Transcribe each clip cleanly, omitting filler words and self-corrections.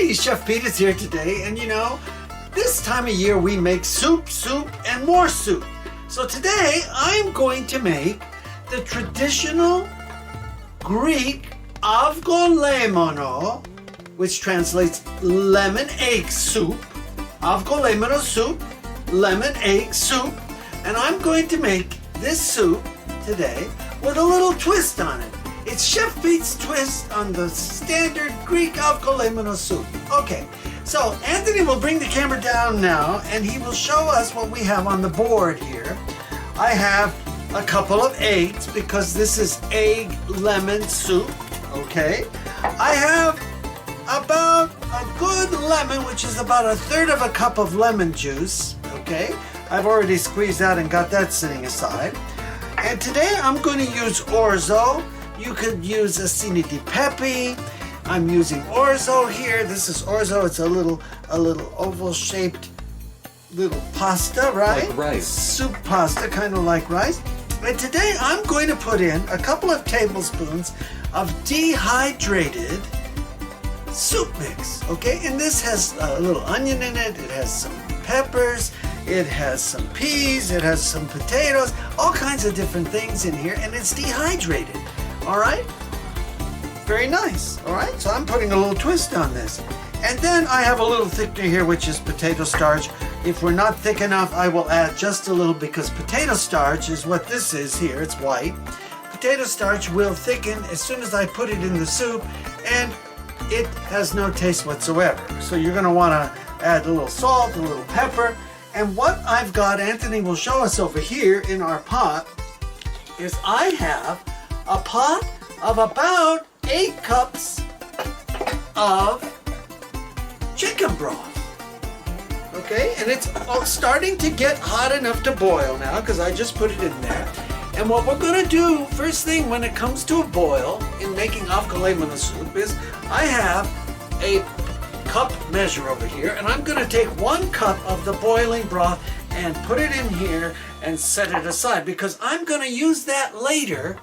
everybody, Chef Pete is here today, and you know, this time of year we make soup, and more soup. So today I'm going to make the traditional Greek Avgolemono, which translates lemon egg soup. Avgolemono soup, lemon egg soup, and I'm going to make this soup today with a little twist on it. It's Chef Pete's twist on the standard Greek Avgolemono soup. Okay, so Anthony will bring the camera down now and he will show us what we have on the board here. I have a couple of eggs because this is egg lemon soup, okay? I have about a good lemon, which is about 1/3 of a cup of lemon juice, okay? I've already squeezed out and got that sitting aside. And today I'm going to use orzo. You could use acini di pepe. I'm using orzo here. This is orzo. It's a little oval-shaped little pasta, right? Like rice. Soup pasta, kind of like rice. And today I'm going to put in a couple of tablespoons of dehydrated soup mix, okay? And this has a little onion in it. It has some peppers. It has some peas. It has some potatoes. All kinds of different things in here, and it's dehydrated. All right, very nice. All right, so I'm putting a little twist on this. And then I have a little thickener here, which is potato starch. If we're not thick enough, I will add just a little, because potato starch is what this is here. It's white. Potato starch will thicken as soon as I put it in the soup, and it has no taste whatsoever. So you're gonna wanna add a little salt, a little pepper. And what I've got, Anthony will show us over here in our pot, is I have a pot of about 8 cups of chicken broth. Okay, and it's starting to get hot enough to boil now because I just put it in there. And what we're going to do first thing when it comes to a boil in making Avgolemono soup is I have a cup measure over here, and I'm going to take 1 cup of the boiling broth and put it in here and set it aside, because I'm going to use that later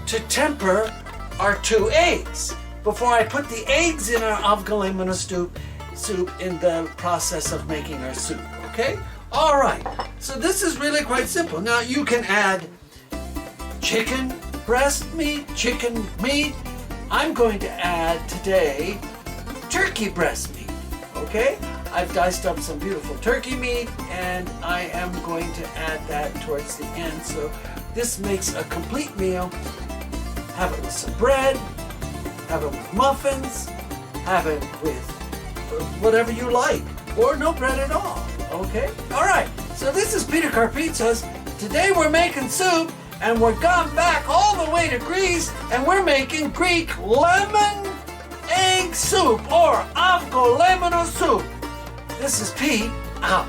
to temper our 2 eggs before I put the eggs in our Avgolemono soup in the process of making our soup, okay? All right, so this is really quite simple. Now you can add chicken breast meat, chicken meat. I'm going to add today turkey breast meat, okay? I've diced up some beautiful turkey meat, and I am going to add that towards the end. So this makes a complete meal. Have it with some bread, have it with muffins, have it with whatever you like, or no bread at all, okay? All right, so this is Peter Carpizza's. Today we're making soup, and we're gone back all the way to Greece, and we're making Greek lemon egg soup, or Avgolemono soup. This is Pete, out.